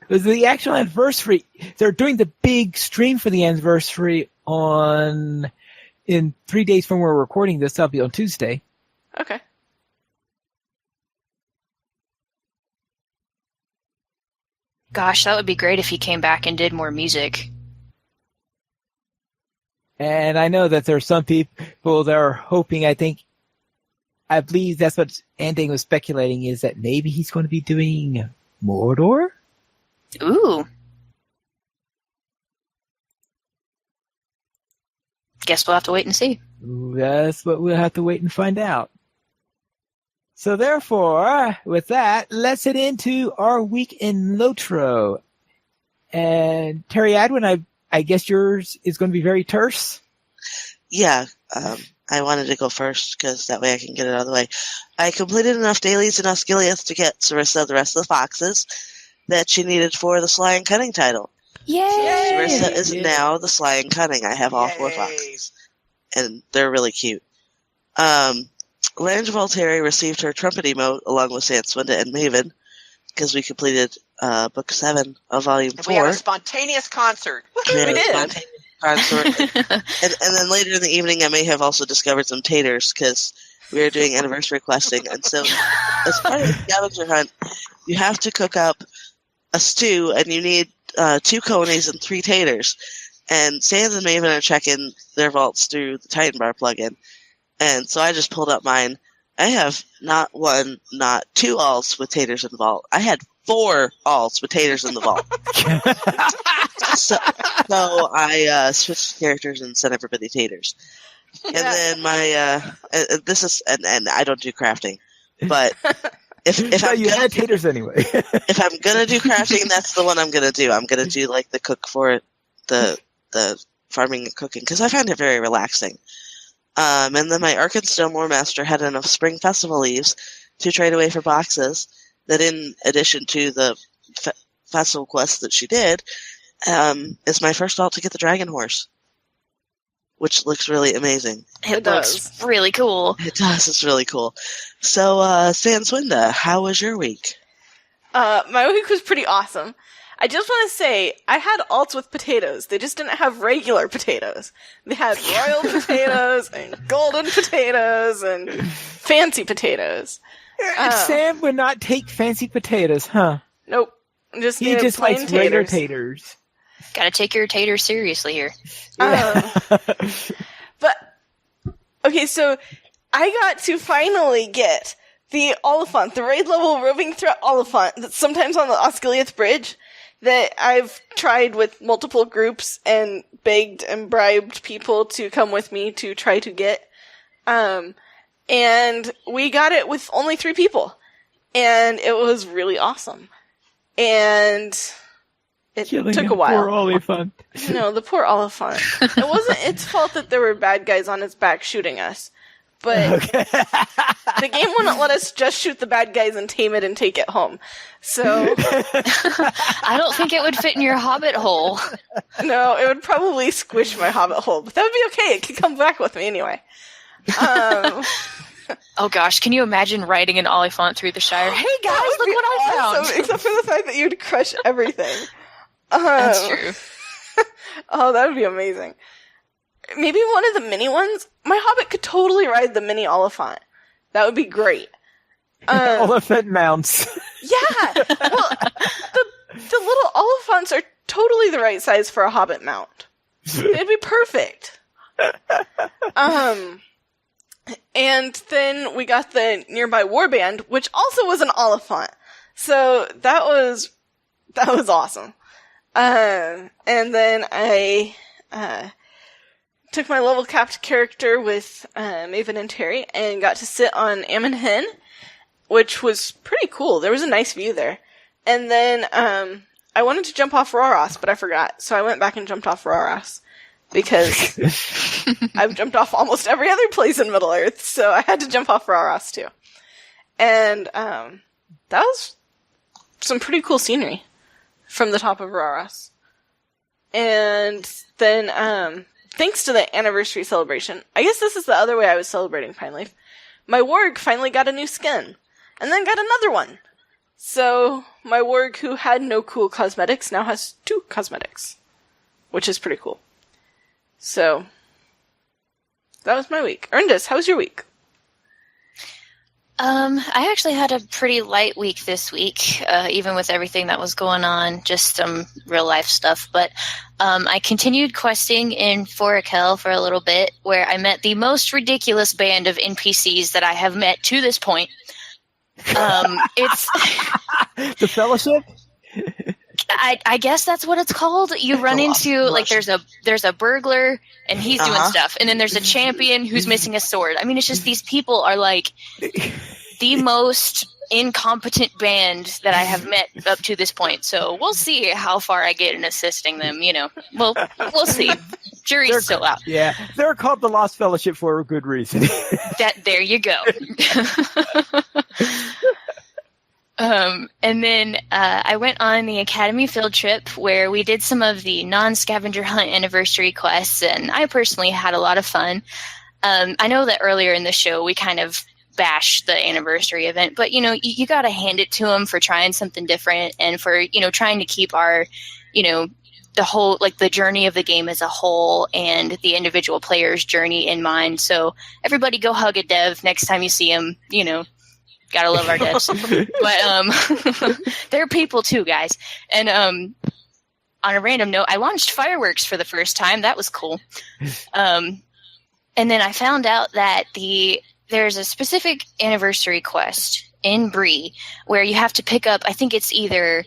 It was the actual anniversary. They're doing the big stream for the anniversary in 3 days from where we're recording this. That'll be on Tuesday. Okay. Gosh, that would be great if he came back and did more music. And I know that there are some people that are hoping, I believe that's what Andang was speculating, is that maybe he's going to be doing Mordor? Ooh. Guess we'll have to wait and see. That's what we'll have to wait and find out. So therefore, with that, let's head into our week in LOTRO. And Terry Adwin, I guess yours is going to be very terse? Yeah, I wanted to go first because that way I can get it out of the way. I completed enough dailies in Osgiliath to get Sarissa the rest of the foxes that she needed for the Sly and Cunning title. Yay! Sarissa is now the Sly and Cunning. I have all 4 foxes, and they're really cute. Lange Voltaire received her trumpet emote along with Sanswinda and Maven because we completed book 7 of volume 4. We had a spontaneous concert. We had We a did. spontaneous concert. and then later in the evening, I may have also discovered some taters because we were doing anniversary questing. And so, as part of the scavenger hunt, you have to cook up a stew, and you need 2 conies and 3 taters. And Sans and Maven are checking their vaults through the Titan Bar plugin. And so I just pulled up mine. I have not 1, not 2 alts with taters in the vault. I had 4 alts with taters in the vault. so I switched characters and sent everybody taters. And then my this is and I don't do crafting, but if No, I'm you gonna had taters anyway. if I'm gonna do crafting, that's the one I'm gonna do. I'm gonna do like the cook for it, the farming and cooking, because I find it very relaxing. And then my Arkenstone War Master had enough Spring Festival leaves to trade away for boxes that, in addition to the festival quest that she did, is my first alt to get the Dragon Horse, which looks really amazing. It looks really cool. It does. It's really cool. So, Sanswinda, how was your week? My week was pretty awesome. I just want to say, I had alts with potatoes. They just didn't have regular potatoes. They had royal potatoes and golden potatoes and fancy potatoes. Sam would not take fancy potatoes, huh? Nope. He Just just plain likes regular taters. taters. Gotta take your taters seriously here. But, okay, so I got to finally get the Oliphant, the raid level roving threat Oliphant that's sometimes on the Osgiliath Bridge that I've tried with multiple groups and begged and bribed people to come with me to try to get. And we got it with only 3 people. And it was really awesome. And it took a while. Poor Oliphant. No, the poor Oliphant. It wasn't its fault that there were bad guys on its back shooting us. But the game wouldn't let us just shoot the bad guys and tame it and take it home. So I don't think it would fit in your hobbit hole. no, it would probably squish my hobbit hole. But that would be okay. It could come back with me anyway. Oh gosh, can you imagine riding an Oliphant through the Shire? Hey guys, look what I found! Except for the fact that you'd crush everything. That's true. Oh, that would be amazing. Maybe one of the mini ones? My hobbit could totally ride the mini Oliphant. That would be great. Elephant mounts. Yeah! Well, the little Oliphants are totally the right size for a hobbit mount. It'd be perfect. And then we got the nearby warband, which also was an Oliphant. So that was awesome. And then I took my level capped character with Maven and Terry and got to sit on Ammon Hen, which was pretty cool. There was a nice view there. And then I wanted to jump off Roros, but I forgot. So I went back and jumped off Roros because I've jumped off almost every other place in Middle-earth, so I had to jump off Roros too. And that was some pretty cool scenery from the top of Roros. And then thanks to the anniversary celebration, I guess this is the other way I was celebrating Pine Leaf, my warg finally got a new skin, and then got another one. So my warg who had no cool cosmetics now has 2 cosmetics, which is pretty cool. So that was my week. Erndis, how was your week? I actually had a pretty light week this week, even with everything that was going on, just some real life stuff. But I continued questing in Forakel for a little bit, where I met the most ridiculous band of NPCs that I have met to this point. It's The Fellowship? I guess that's what it's called. You run into, like, there's a burglar, and he's doing stuff, and then there's a champion who's missing a sword. I mean, it's just these people are, like, the most incompetent band that I have met up to this point. So we'll see how far I get in assisting them, you know. We'll see. Jury's still out. Yeah, they're called the Lost Fellowship for a good reason. There you go. And then I went on the Academy field trip where we did some of the non-scavenger hunt anniversary quests, and I personally had a lot of fun. I know that earlier in the show we kind of bashed the anniversary event, but, you know, you got to hand it to them for trying something different and for, you know, trying to keep our, you know, the whole, like, the journey of the game as a whole and the individual player's journey in mind. So everybody go hug a dev next time you see him, you know. Gotta love our devs. But they're people too, guys. And on a random note, I launched fireworks for the first time. That was cool. And then I found out that there's a specific anniversary quest in Bree where you have to pick up, I think it's either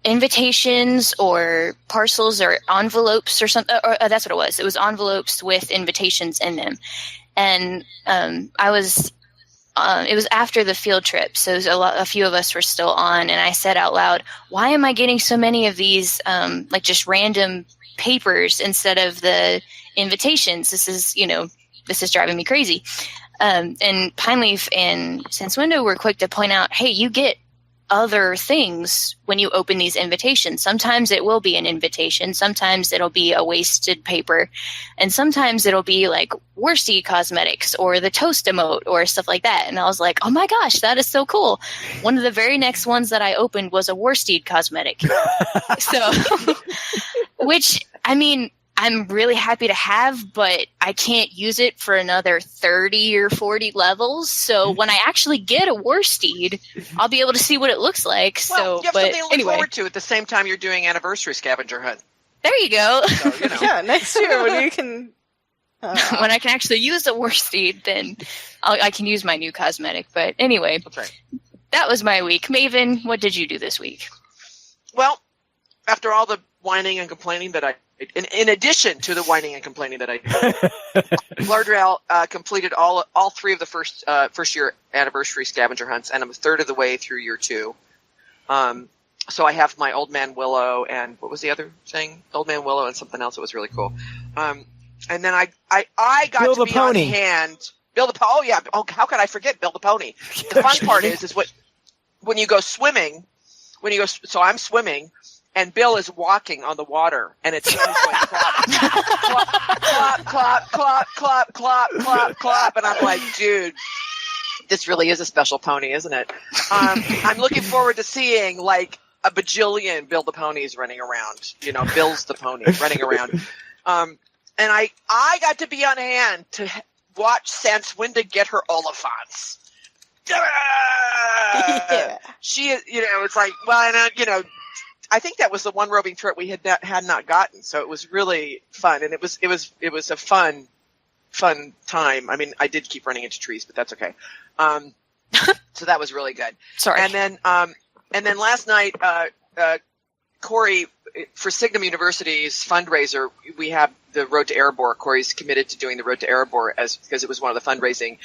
invitations or parcels or envelopes or something. Or, that's what it was. It was envelopes with invitations in them. And it was after the field trip, so a few of us were still on, and I said out loud, why am I getting so many of these, like, just random papers instead of the invitations? This is driving me crazy. And Pineleaf and Sense Window were quick to point out, hey, you get other things when you open these invitations. Sometimes it will be an invitation, sometimes it'll be a wasted paper, and sometimes it'll be like worsted cosmetics or the toast emote or stuff like that. And I was like, oh my gosh, that is so cool. One of the very next ones that I opened was a worsted cosmetic. So, which, I mean, I'm really happy to have, but I can't use it for another 30 or 40 levels. So when I actually get a worsted, I'll be able to see what it looks like. Well, you have something to look anyway. forward to at the same time you're doing anniversary scavenger hunt. There you go. So, you know. Yeah, next year when you can... when I can actually use a worsted, then I can use my new cosmetic. But anyway, That's right. That was my week. Maven, what did you do this week? Well, after all the whining and complaining that I, in addition to the whining and complaining that I did, Lardrell completed all three of the first year anniversary scavenger hunts, and I'm a third of the way through year 2. So I have my Old Man Willow, and what was the other thing? Old Man Willow and something else that was really cool. And then I got Bill to the be Pony. on hand. Bill the Pony. Oh yeah. Oh, how could I forget Bill the Pony? The fun part is when you go swimming. So I'm swimming, and Bill is walking on the water, and it's going clop, clop, clop, clop, clop, clop, clop, clop, and I'm like, dude, this really is a special pony, isn't it? I'm looking forward to seeing like a bajillion Bill the Ponies running around. Bill's the pony running around. And I got to be on hand to watch Sanswinda get her Oliphants. Yeah. She, it's like, well, and I think that was the one roving threat we had not gotten, so it was really fun, and it was a fun time. I mean, I did keep running into trees, but that's okay. So that was really good. Sorry. And then last night, Corey, for Signum University's fundraiser, we have the Road to Erebor. Corey's committed to doing the Road to Erebor because it was one of the fundraising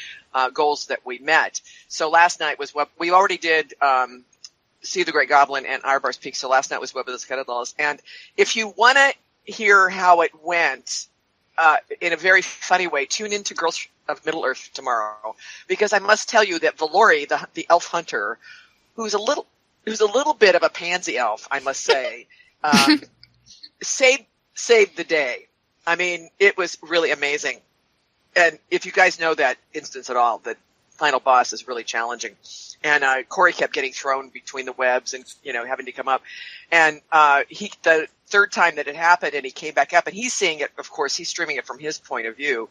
goals that we met. So last night was what we already did. See the Great Goblin and Erebor's Peak. So last night was Web of the Skeletons. And if you want to hear how it went in a very funny way, tune into Girls of Middle Earth tomorrow, because I must tell you that Valori, the elf hunter, who's a little bit of a pansy elf, I must say, saved the day. I mean, it was really amazing. And if you guys know that instance at all, the final boss is really challenging. And Corey kept getting thrown between the webs and, having to come up. And the third time that it happened and he came back up and he's seeing it, of course, he's streaming it from his point of view.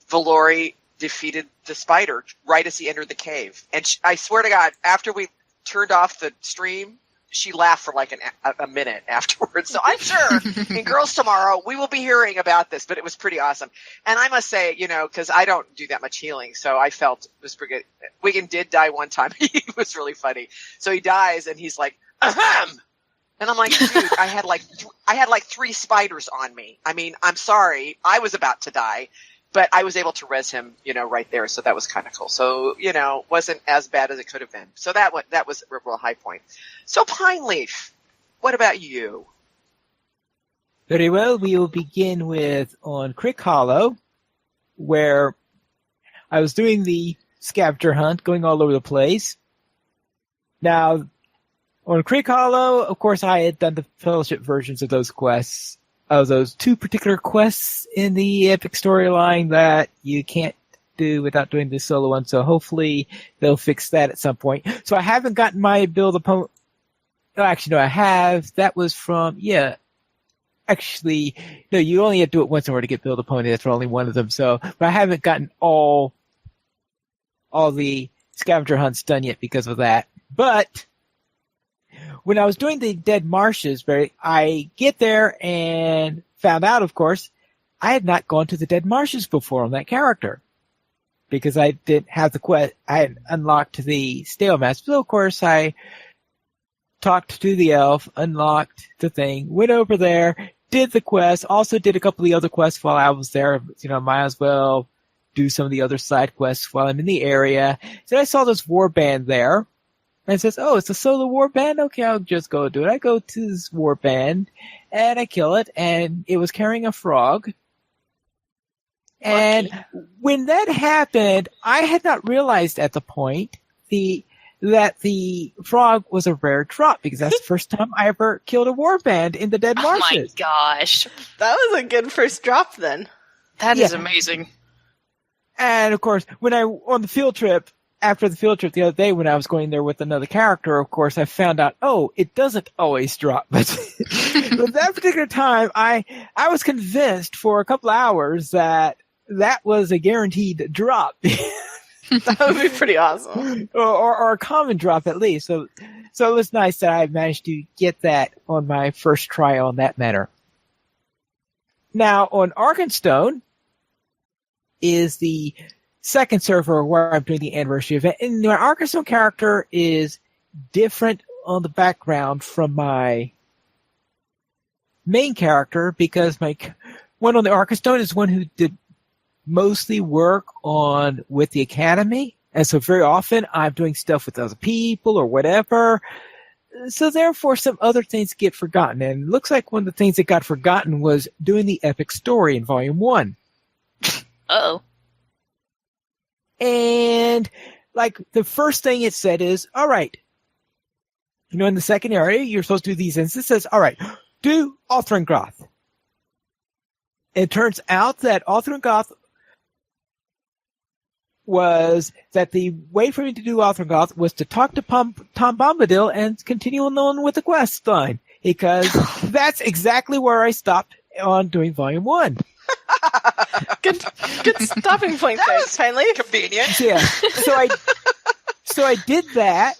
Valori defeated the spider right as he entered the cave. And I swear to God, after we turned off the stream, she laughed for like a minute afterwards. So I'm sure in Girls Tomorrow we will be hearing about this, but it was pretty awesome. And I must say, because I don't do that much healing, so I felt it was pretty good. Wiggin did die one time. He was really funny. So he dies and he's like, ahem! And I'm like, dude, I had like 3 spiders on me. I mean, I'm sorry. I was about to die. But I was able to res him, right there. So that was kind of cool. So, wasn't as bad as it could have been. So that was a real high point. So Pine Leaf, what about you? Very well. We will begin with on Crick Hollow, where I was doing the scavenger hunt, going all over the place. Now, on Crick Hollow, of course, I had done the fellowship versions of those quests. Those 2 particular quests in the epic storyline that you can't do without doing the solo one, so hopefully they'll fix that at some point. So I haven't gotten my build opponent. No, actually, no, I have. That was from, Actually, no, you only have to do it once in order to get build opponent. That's for only one of them. So, but I haven't gotten all the scavenger hunts done yet because of that. But when I was doing the Dead Marshes, I get there and found out, of course, I had not gone to the Dead Marshes before on that character because I didn't have the quest. I had unlocked the Stalemast. So, of course, I talked to the elf, unlocked the thing, went over there, did the quest, also did a couple of the other quests while I was there. Might as well do some of the other side quests while I'm in the area. So I saw this warband there. And it says, oh, it's a solo warband? Okay, I'll just go do it. I go to this warband, and I kill it, and it was carrying a frog. And when that happened, I had not realized at the point that the frog was a rare drop, because that's the first time I ever killed a warband in the Dead Marshes. Oh my gosh. That was a good first drop then. That is amazing. And, of course, on the field trip, after the field trip the other day when I was going there with another character, of course, I found out, it doesn't always drop. But that particular time, I was convinced for a couple of hours that was a guaranteed drop. That would be pretty awesome. or a common drop at least. So it was nice that I managed to get that on my first try on that matter. Now, on Arkenstone is the second server where I'm doing the anniversary event. And my Arkansas character is different on the background from my main character because my one on the Arcastone is one who did mostly work with the Academy. And so very often I'm doing stuff with other people or whatever. So therefore some other things get forgotten. And it looks like one of the things that got forgotten was doing the epic story in Volume 1. Uh-oh. And like the first thing it said is, all right, in the second area, you're supposed to do these instances. All right, do Othrangroth. It turns out that Othrangroth was that the way for me to do Othrangroth was to talk to Tom Bombadil and continue on with the quest line, because that's exactly where I stopped on doing Volume 1. Good stopping point there, finally. Convenient. Yeah. So I did that,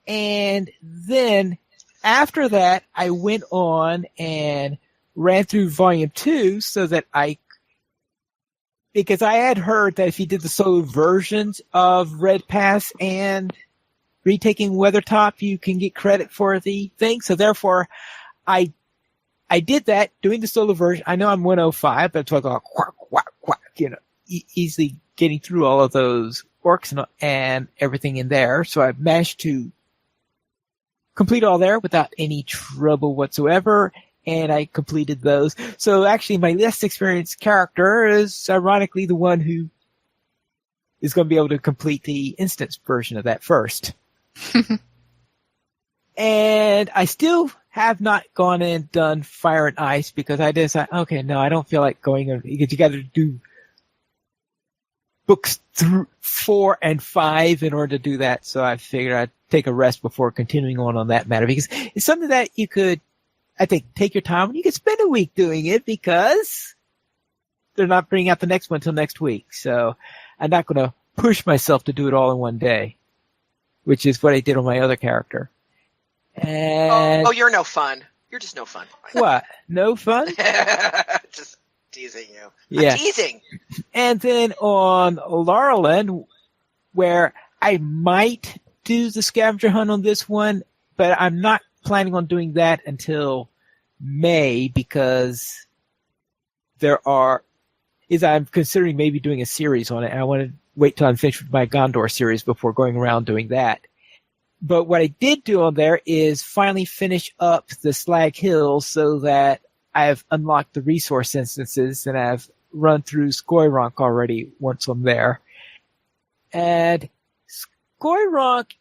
and then after that, I went on and ran through Volume 2 so that because I had heard that if you did the solo versions of Red Pass and retaking Weathertop, you can get credit for the thing. So therefore, I did that, doing the solo version. I know I'm 105, but it's like quack, quack, quack, easily getting through all of those orcs and everything in there. So I managed to complete all there without any trouble whatsoever, and I completed those. So actually my less experienced character is ironically the one who is going to be able to complete the instance version of that first. And I still have not gone and done Fire and Ice because I decided, okay, no, I don't feel like going, because you got to do books 4 and 5 in order to do that. So I figured I'd take a rest before continuing on that matter, because it's something that you could, I think, take your time and you could spend a week doing it because they're not bringing out the next one until next week. So I'm not going to push myself to do it all in one day, which is what I did on my other character. And you're no fun. You're just no fun. What? No fun? Just teasing you. Yeah. I'm teasing. And then on Laurelin, where I might do the scavenger hunt on this one, but I'm not planning on doing that until May because I'm considering maybe doing a series on it. And I want to wait till I'm finished with my Gondor series before going around doing that. But what I did do on there is finally finish up the Slag Hills so that I've unlocked the resource instances and I've run through Skoyronk already once I'm there. And Skoyronk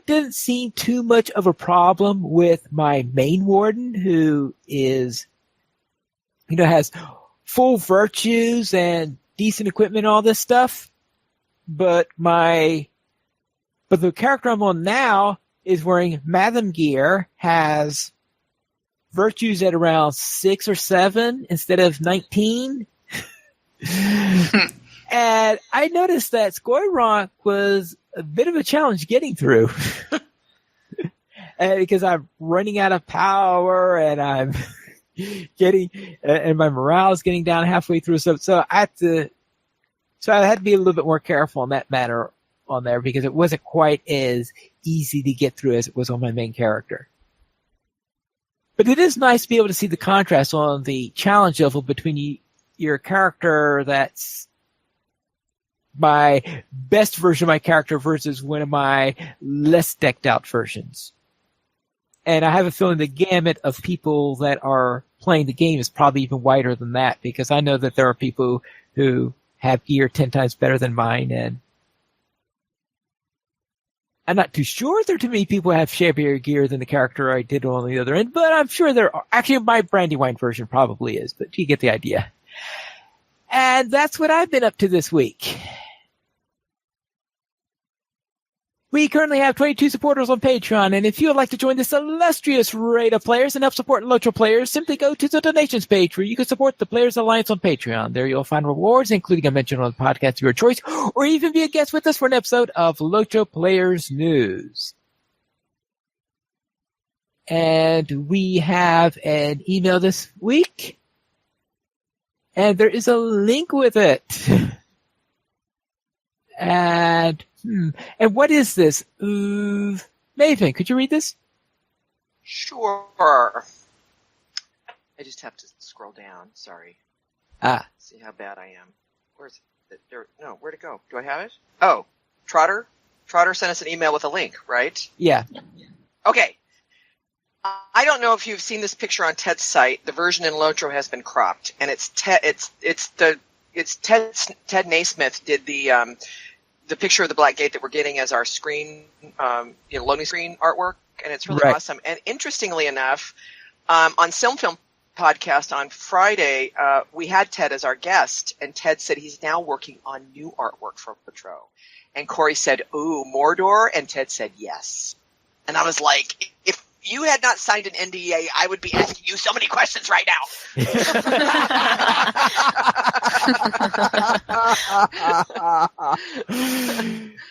didn't seem too much of a problem with my main warden, who is, has full virtues and decent equipment and all this stuff. But the character I'm on now is wearing Matham gear, has virtues at around 6 or 7 instead of 19. And I noticed that Skoyronk was a bit of a challenge getting through. Because I'm running out of power and I'm and my morale is getting down halfway through. So I had to be a little bit more careful on that matter on there because it wasn't quite as easy to get through as it was on my main character. But it is nice to be able to see the contrast on the challenge level between your character that's my best version of my character versus one of my less decked out versions. And I have a feeling the gamut of people that are playing the game is probably even wider than that, because I know that there are people who have gear 10 times better than mine, and I'm not too sure there are too many people who have shabbier gear than the character I did on the other end, but I'm sure there are. Actually, my Brandywine version probably is, but you get the idea. And that's what I've been up to this week. We currently have 22 supporters on Patreon, and if you would like to join this illustrious raid of players and help support LOTRO players, simply go to the donations page where you can support the Players Alliance on Patreon. There you'll find rewards, including a mention on the podcast of your choice, or even be a guest with us for an episode of LOTRO Players News. And we have an email this week, and there is a link with it. And what is this? Maven, could you read this? Sure. I just have to scroll down. Sorry. See how bad I am. Where's it? There? No, where'd it go? Do I have it? Oh, Trotter? Trotter sent us an email with a link, right? Yeah. Okay. I don't know if you've seen this picture on Ted's site. The version in LOTRO has been cropped, and it's Ted Naismith did the picture of the Black Gate that we're getting as our screen, loading screen artwork, and it's really awesome. And interestingly enough, on Film podcast on Friday, we had Ted as our guest, and Ted said he's now working on new artwork for LOTRO. And Corey said, "Ooh, Mordor," and Ted said yes. And I was like, if you had not signed an NDA, I would be asking you so many questions right now.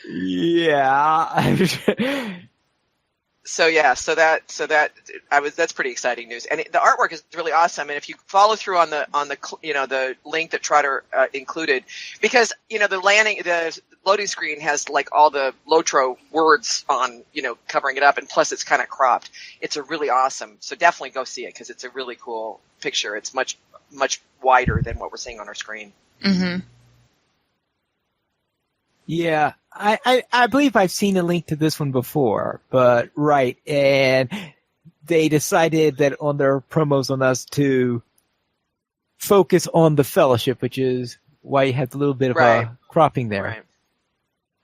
Yeah. That's pretty exciting news, and the artwork is really awesome. And if you follow through on the link that Trotter included, because the loading screen has like all the LOTRO words on, covering it up, and plus it's kind of cropped. It's a really awesome. So definitely go see it because it's a really cool picture. It's much wider than what we're seeing on our screen. Mm-hmm. Yeah, I believe I've seen a link to this one before, but right, and they decided that on their promos on us to focus on the Fellowship, which is why you have a little bit of a cropping there.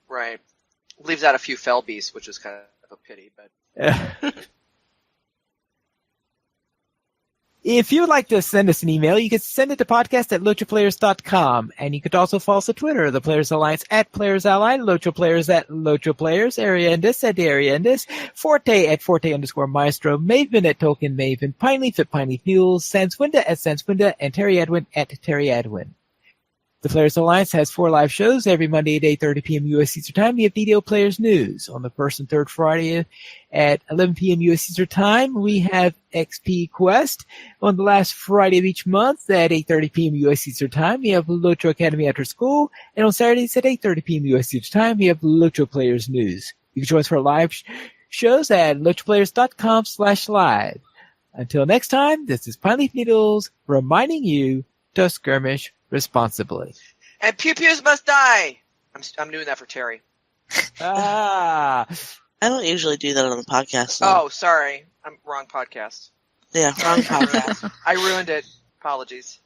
Right. Leaves out a few Felbies, which is kind of a pity, but. If you would like to send us an email, you can send it to podcast@LOTROplayers.com. And you could also follow us on Twitter, the Players Alliance @PlayersAlly, LOTRO Players @LOTROPlayers, Ariendis @Ariendis, Forte @Forte_Maestro, Maven @Tolkien Maven, Pineleaf @Pineleaf Mules, Sanswinda @Sanswinda, and Terry Edwin @Terry Edwin. The Players Alliance has 4 live shows every Monday at 8:30 p.m. U.S. Eastern Time. We have DDO Players News on the first and third Friday at 11 p.m. U.S. Eastern Time. We have XP Quest on the last Friday of each month at 8:30 p.m. U.S. Eastern Time. We have LOTRO Academy After School, and on Saturdays at 8:30 p.m. U.S. Eastern Time, we have LOTRO Players News. You can join us for live shows at LOTROplayers.com/live. Until next time, this is Pineleaf Needles reminding you to skirmish responsibly. And pew-pews must die. I'm doing that for Terry. Ah. I don't usually do that on the podcast. So. Oh, sorry. I'm wrong podcast. Yeah, wrong podcast. I ruined it. Apologies.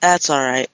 That's all right.